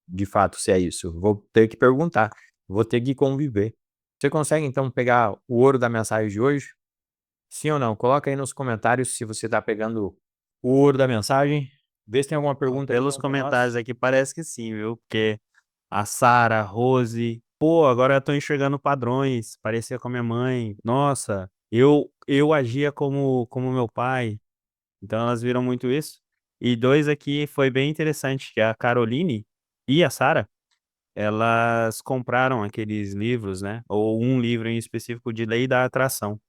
de fato se é isso, vou ter que perguntar, vou ter que conviver. Você consegue então pegar o ouro da mensagem de hoje? Sim ou não? Coloca aí nos comentários se você tá pegando o ouro da mensagem. Vê se tem alguma pergunta aqui Pelos pra nós. comentários aqui parece que sim, viu? Porque a Sara, a Rose, pô, agora eu tô enxergando padrões, parecia com a minha mãe. Nossa, eu agia como meu pai. Então elas viram muito isso. E dois aqui foi bem interessante, que a Caroline e a Sara, elas compraram aqueles livros, né? Ou um livro em específico de Lei da Atração.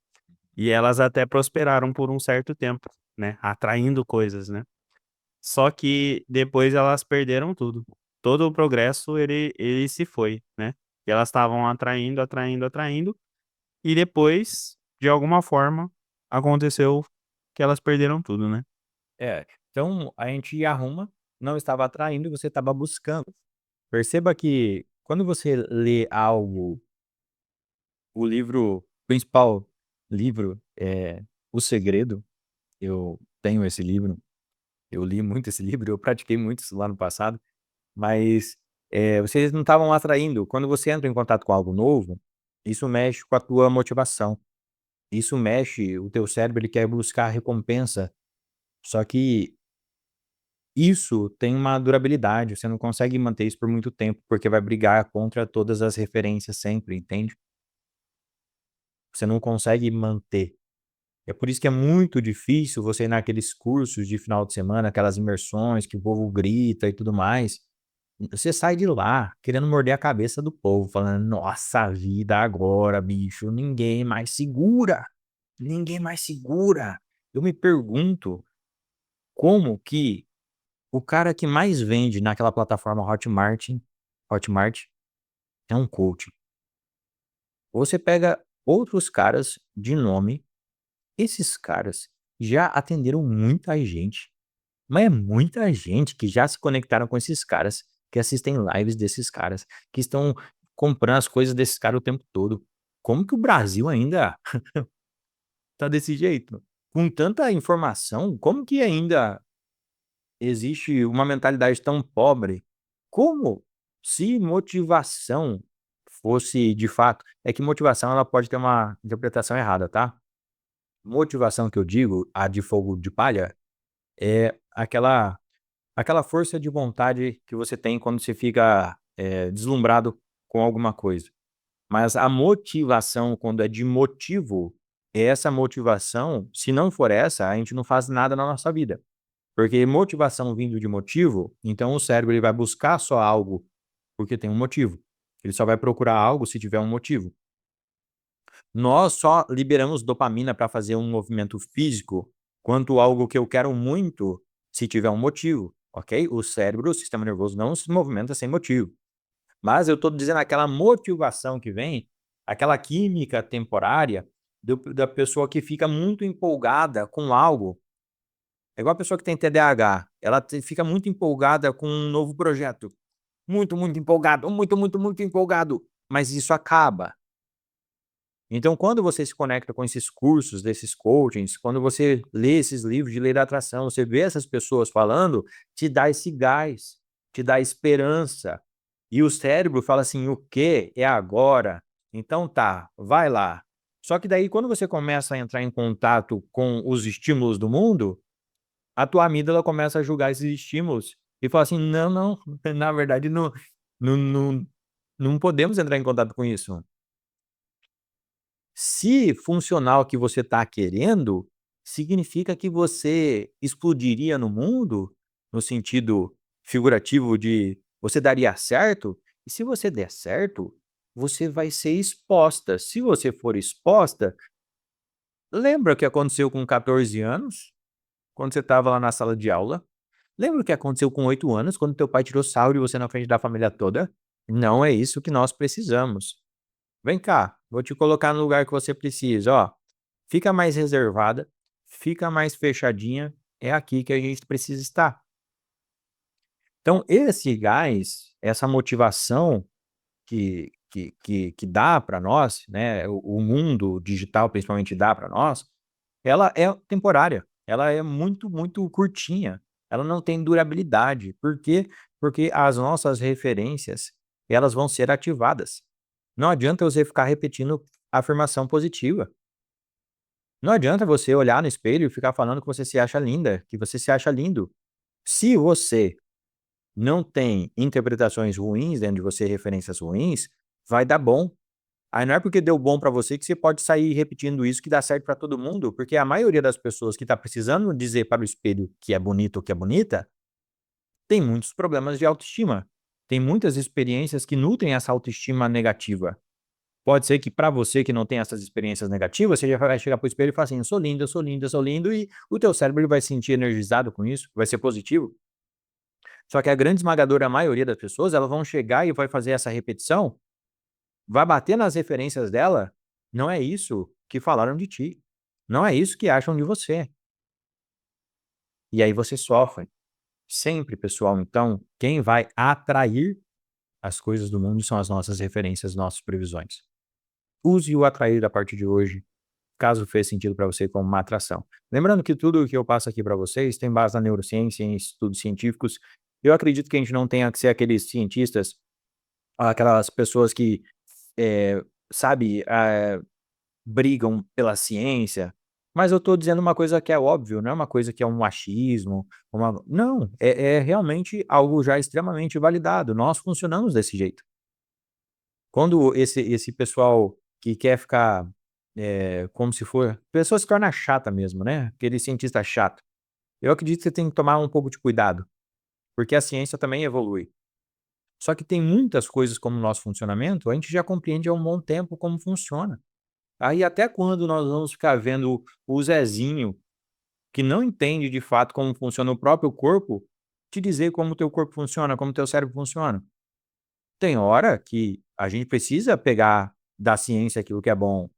E elas até prosperaram por um certo tempo, né? Atraindo coisas, né? Só que depois elas perderam tudo. Todo o progresso, ele se foi, né? E elas estavam atraindo, atraindo, atraindo. E depois, de alguma forma, aconteceu que elas perderam tudo, né? Então a gente arruma, não estava atraindo, você estava buscando. Perceba que quando você lê algo, o livro principal livro é O Segredo. Eu tenho esse livro, eu li muito esse livro, eu pratiquei muito isso lá no passado, mas, vocês não estavam atraindo. Quando você entra em contato com algo novo, isso mexe com a tua motivação, isso mexe o teu cérebro, ele quer buscar recompensa, só que isso tem uma durabilidade, você não consegue manter isso por muito tempo, porque vai brigar contra todas as referências sempre, entende? Você não consegue manter. É por isso que é muito difícil você ir naqueles cursos de final de semana, aquelas imersões que o povo grita e tudo mais. Você sai de lá querendo morder a cabeça do povo, falando: "Nossa, a vida agora, bicho, ninguém mais segura". Eu me pergunto como que o cara que mais vende naquela plataforma Hotmart é um coach. Você pega outros caras de nome, esses caras já atenderam muita gente. Mas é muita gente que já se conectaram com esses caras, que assistem lives desses caras, que estão comprando as coisas desses caras o tempo todo. Como que o Brasil ainda tá desse jeito? Com tanta informação, como que ainda existe uma mentalidade tão pobre? Como se motivação fosse de fato, é que motivação ela pode ter uma interpretação errada, tá? Motivação que eu digo, a de fogo de palha, é aquela força de vontade que você tem quando você fica, deslumbrado com alguma coisa. Mas a motivação, quando é de motivo, essa motivação, se não for essa, a gente não faz nada na nossa vida. Porque motivação vindo de motivo, então o cérebro ele vai buscar só algo porque tem um motivo. Ele só vai procurar algo se tiver um motivo. Nós só liberamos dopamina para fazer um movimento físico quanto algo que eu quero muito, se tiver um motivo, ok? O cérebro, o sistema nervoso não se movimenta sem motivo. Mas eu estou dizendo aquela motivação que vem, aquela química temporária da pessoa que fica muito empolgada com algo. É igual a pessoa que tem TDAH, ela fica muito empolgada com um novo projeto. Muito, muito empolgado, muito, muito, muito empolgado. Mas isso acaba. Então, quando você se conecta com esses cursos, desses coachings, quando você lê esses livros de lei da atração, você vê essas pessoas falando, te dá esse gás, te dá esperança. E o cérebro fala assim: o quê? É agora. Então tá, vai lá. Só que daí, quando você começa a entrar em contato com os estímulos do mundo, a tua amígdala começa a julgar esses estímulos e fala assim: não, não, na verdade, não, não, não podemos entrar em contato com isso. Se funcionar o que você está querendo, significa que você explodiria no mundo, no sentido figurativo de você daria certo, e se você der certo, você vai ser exposta. Se você for exposta, lembra o que aconteceu com 14 anos, quando você estava lá na sala de aula? Lembra o que aconteceu com 8 anos, quando teu pai tirou sarro de você na frente da família toda? Não é isso que nós precisamos. Vem cá, vou te colocar no lugar que você precisa, ó. Fica mais reservada, fica mais fechadinha, é aqui que a gente precisa estar. Então, esse gás, essa motivação que dá para nós, né, o mundo digital principalmente dá para nós, ela é temporária, ela é muito, muito curtinha, ela não tem durabilidade. Por quê? Porque as nossas referências, elas vão ser ativadas. Não adianta você ficar repetindo afirmação positiva. Não adianta você olhar no espelho e ficar falando que você se acha linda, que você se acha lindo. Se você não tem interpretações ruins dentro de você, referências ruins, vai dar bom. Aí não é porque deu bom pra você que você pode sair repetindo isso que dá certo pra todo mundo, porque a maioria das pessoas que tá precisando dizer para o espelho que é bonito ou que é bonita, tem muitos problemas de autoestima. Tem muitas experiências que nutrem essa autoestima negativa. Pode ser que pra você que não tem essas experiências negativas, você já vai chegar pro espelho e falar assim: "Eu sou lindo, eu sou lindo, eu sou lindo", e o teu cérebro ele vai se sentir energizado com isso, vai ser positivo. Só que a grande esmagadora maioria das pessoas, elas vão chegar e vai fazer essa repetição, vai bater nas referências dela, não é isso que falaram de ti, não é isso que acham de você. E aí você sofre. Sempre, pessoal, então, quem vai atrair as coisas do mundo são as nossas referências, nossas previsões. Use o atrair a partir de hoje, caso fez sentido para você como uma atração. Lembrando que tudo o que eu passo aqui para vocês tem base na neurociência, em estudos científicos. Eu acredito que a gente não tenha que ser aqueles cientistas, aquelas pessoas que, eh, sabe, brigam pela ciência, mas eu estou dizendo uma coisa que é óbvio, não é uma coisa que é um achismo, não, é realmente algo já extremamente validado, nós funcionamos desse jeito. Quando esse pessoal que quer ficar, como se for a pessoa se torna chata mesmo, né, aquele cientista chato. Eu acredito que você tem que tomar um pouco de cuidado, porque a ciência também evolui. Só que tem muitas coisas como o nosso funcionamento, a gente já compreende há um bom tempo como funciona. Aí até quando nós vamos ficar vendo o Zezinho, que não entende de fato como funciona o próprio corpo, te dizer como o teu corpo funciona, como o teu cérebro funciona? Tem hora que a gente precisa pegar da ciência aquilo que é bom.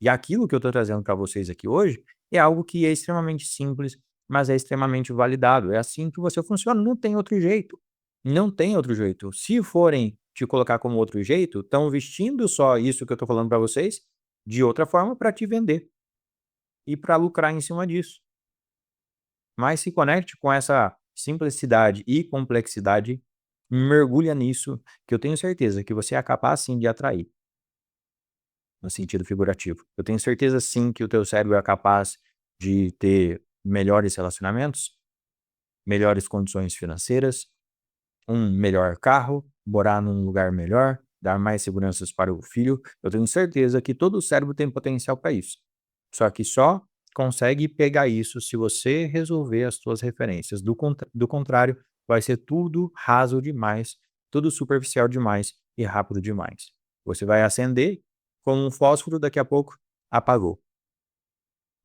E aquilo que eu estou trazendo para vocês aqui hoje é algo que é extremamente simples, mas é extremamente validado. É assim que você funciona, não tem outro jeito. Não tem outro jeito. Se forem te colocar como outro jeito, estão vestindo só isso que eu estou falando para vocês de outra forma para te vender e para lucrar em cima disso. Mas se conecte com essa simplicidade e complexidade, mergulha nisso, que eu tenho certeza que você é capaz sim de atrair, no sentido figurativo. Eu tenho certeza sim que o teu cérebro é capaz de ter melhores relacionamentos, melhores condições financeiras, um melhor carro, morar num lugar melhor, dar mais seguranças para o filho. Eu tenho certeza que todo o cérebro tem potencial para isso. Só que só consegue pegar isso se você resolver as suas referências. Do contrário, vai ser tudo raso demais, tudo superficial demais e rápido demais. Você vai acender como um fósforo, daqui a pouco apagou.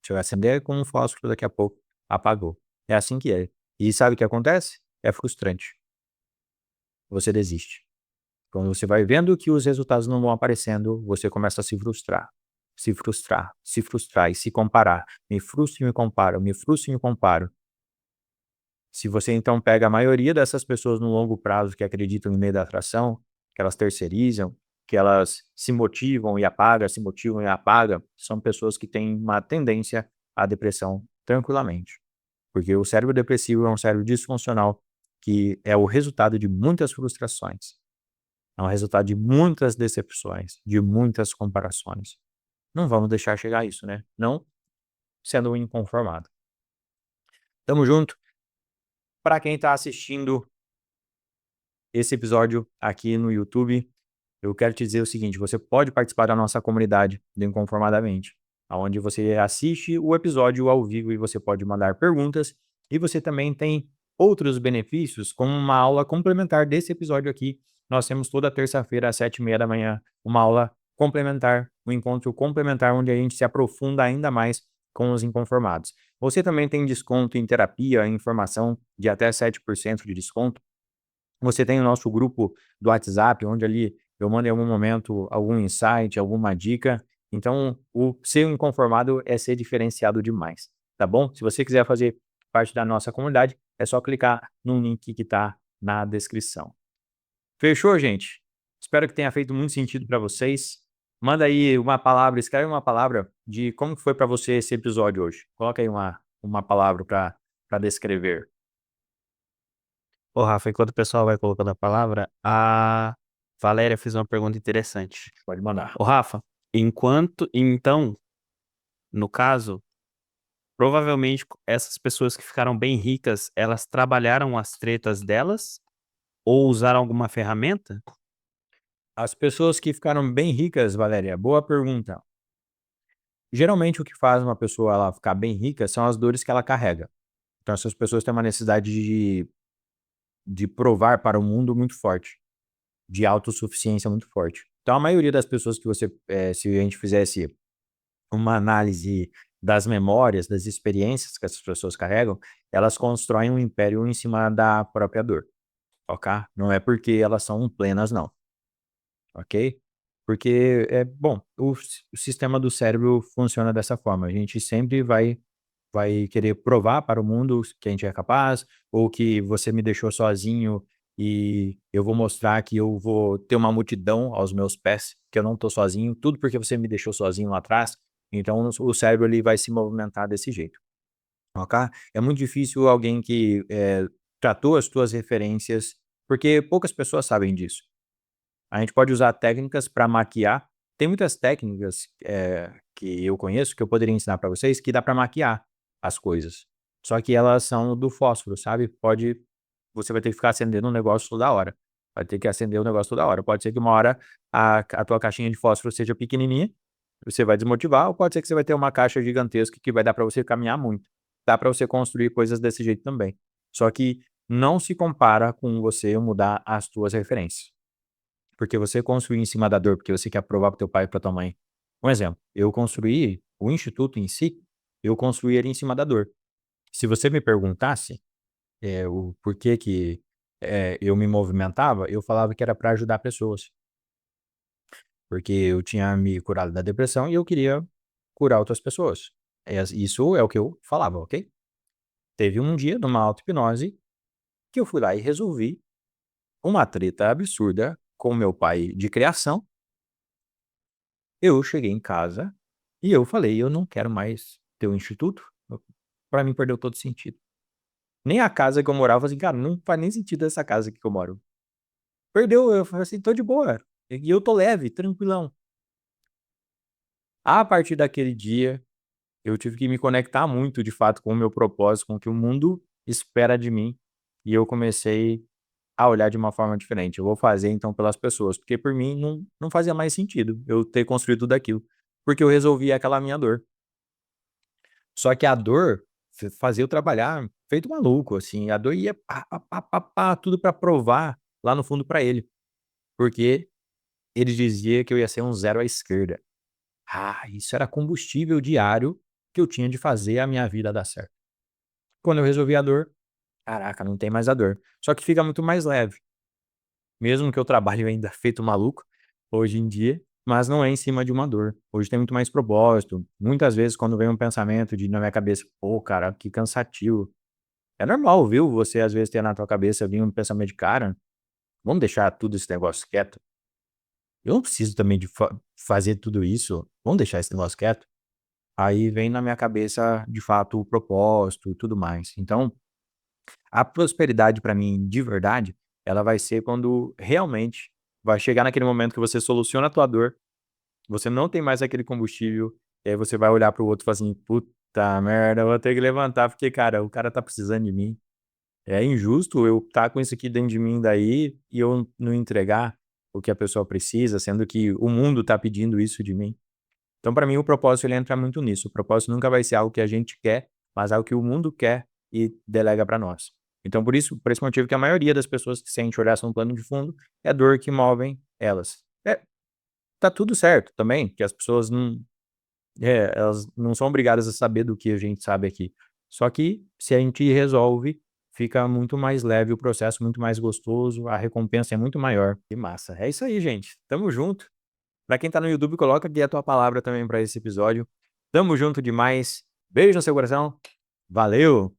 Você vai acender como um fósforo, daqui a pouco apagou. É assim que é. E sabe o que acontece? É frustrante. Você desiste. Quando você vai vendo que os resultados não vão aparecendo, você começa a se frustrar. Se frustrar, se frustrar e se comparar. Me frustro e me comparo, me frustro e me comparo. Se você então pega a maioria dessas pessoas no longo prazo que acreditam em lei da atração, que elas terceirizam, que elas se motivam e apagam, se motivam e apagam, são pessoas que têm uma tendência à depressão tranquilamente. Porque o cérebro depressivo é um cérebro disfuncional que é o resultado de muitas frustrações. É um resultado de muitas decepções, de muitas comparações. Não vamos deixar chegar a isso, né? Não sendo um inconformado. Tamo junto. Para quem está assistindo esse episódio aqui no YouTube, eu quero te dizer o seguinte: você pode participar da nossa comunidade do Inconformadamente, onde você assiste o episódio ao vivo e você pode mandar perguntas. E você também tem outros benefícios, como uma aula complementar desse episódio aqui. Nós temos toda terça-feira às 7h30 da manhã uma aula complementar, um encontro complementar, onde a gente se aprofunda ainda mais com os inconformados. Você também tem desconto em terapia, em informação de até 7% de desconto. Você tem o nosso grupo do WhatsApp, onde ali eu mando em algum momento algum insight, alguma dica. Então, o ser um inconformado é ser diferenciado demais, tá bom? Se você quiser fazer parte da nossa comunidade, é só clicar no link que está na descrição. Fechou, gente? Espero que tenha feito muito sentido para vocês. Manda aí uma palavra, escreve uma palavra de como foi para você esse episódio hoje. Coloca aí uma palavra para descrever. Ô, Rafa, enquanto o pessoal vai colocando a palavra, a Valéria fez uma pergunta interessante. Pode mandar. Ô, Rafa, então, no caso, provavelmente essas pessoas que ficaram bem ricas, elas trabalharam as tretas delas ou usaram alguma ferramenta? As pessoas que ficaram bem ricas, Valéria, boa pergunta. Geralmente o que faz uma pessoa ela ficar bem rica são as dores que ela carrega. Então essas pessoas têm uma necessidade de provar para o mundo muito forte, de autossuficiência muito forte. Então a maioria das pessoas que você, se a gente fizesse uma análise das memórias, das experiências que essas pessoas carregam, elas constroem um império em cima da própria dor, ok? Não é porque elas são plenas, não, ok? Porque, bom, o sistema do cérebro funciona dessa forma. A gente sempre vai querer provar para o mundo que a gente é capaz, ou que você me deixou sozinho e eu vou mostrar que eu vou ter uma multidão aos meus pés, que eu não estou sozinho, tudo porque você me deixou sozinho lá atrás. Então o cérebro ele vai se movimentar desse jeito, ok? É muito difícil alguém que tratou as tuas referências, porque poucas pessoas sabem disso. A gente pode usar técnicas para maquiar. Tem muitas técnicas, que eu conheço, que eu poderia ensinar para vocês, que dá para maquiar as coisas. Só que elas são do fósforo, sabe? Você vai ter que ficar acendendo um negócio toda hora. Vai ter que acender o negócio toda hora. Pode ser que uma hora a tua caixinha de fósforo seja pequenininha, você vai desmotivar, ou pode ser que você vai ter uma caixa gigantesca que vai dar para você caminhar muito. Dá para você construir coisas desse jeito também. Só que não se compara com você mudar as tuas referências. Porque você construir em cima da dor, porque você quer provar para teu pai e para tua mãe. Um exemplo, eu construí o instituto em si, eu construí ele em cima da dor. Se você me perguntasse, o porquê que, eu me movimentava, eu falava que era para ajudar pessoas. Porque eu tinha me curado da depressão e eu queria curar outras pessoas. Isso é o que eu falava, ok? Teve um dia, numa auto-hipnose, que eu fui lá e resolvi uma treta absurda com meu pai de criação. Eu cheguei em casa e eu falei: "Eu não quero mais ter o instituto". Pra mim perdeu todo sentido. Nem a casa que eu morava, assim: "Cara, não faz nem sentido essa casa aqui que eu moro". Perdeu, eu falei assim: "Tô de boa". E eu tô leve, tranquilão. A partir daquele dia, eu tive que me conectar muito, de fato, com o meu propósito, com o que o mundo espera de mim, e eu comecei a olhar de uma forma diferente. Eu vou fazer então pelas pessoas, porque por mim não fazia mais sentido eu ter construído tudo aquilo, porque eu resolvi aquela minha dor. Só que a dor fazia eu trabalhar feito maluco, assim, a dor ia pá, pá, pá, pá, pá, tudo pra provar lá no fundo pra ele, porque ele dizia que eu ia ser um zero à esquerda. Isso era combustível diário que eu tinha de fazer a minha vida dar certo. Quando eu resolvi a dor, caraca, não tem mais a dor. Só que fica muito mais leve, mesmo que eu trabalhe ainda feito maluco, hoje em dia, mas não é em cima de uma dor. Hoje tem muito mais propósito. Muitas vezes quando vem um pensamento na minha cabeça: "Pô, cara, que cansativo". É normal, viu, você às vezes ter na tua cabeça vir um pensamento de: "Cara, vamos deixar tudo esse negócio quieto. Eu não preciso também de fazer tudo isso, vamos deixar esse negócio quieto". Aí vem na minha cabeça, de fato, o propósito e tudo mais. Então, a prosperidade para mim, de verdade, ela vai ser quando realmente vai chegar naquele momento que você soluciona a tua dor, você não tem mais aquele combustível, e aí você vai olhar para o outro e falar assim: "Puta merda, eu vou ter que levantar, porque, cara, o cara tá precisando de mim". É injusto eu estar com isso aqui dentro de mim daí e eu não entregar o que a pessoa precisa, sendo que o mundo tá pedindo isso de mim. Então, para mim, o propósito ele entra muito nisso. O propósito nunca vai ser algo que a gente quer, mas algo que o mundo quer e delega para nós. Então, por esse motivo que a maioria das pessoas que sente olhar um plano de fundo é a dor que movem elas. Tá tudo certo também, que as pessoas elas não são obrigadas a saber do que a gente sabe aqui. Só que se a gente resolve, fica muito mais leve o processo, muito mais gostoso, a recompensa é muito maior. Que massa. É isso aí, gente. Tamo junto. Pra quem tá no YouTube, coloca aqui a tua palavra também pra esse episódio. Tamo junto demais. Beijo no seu coração. Valeu!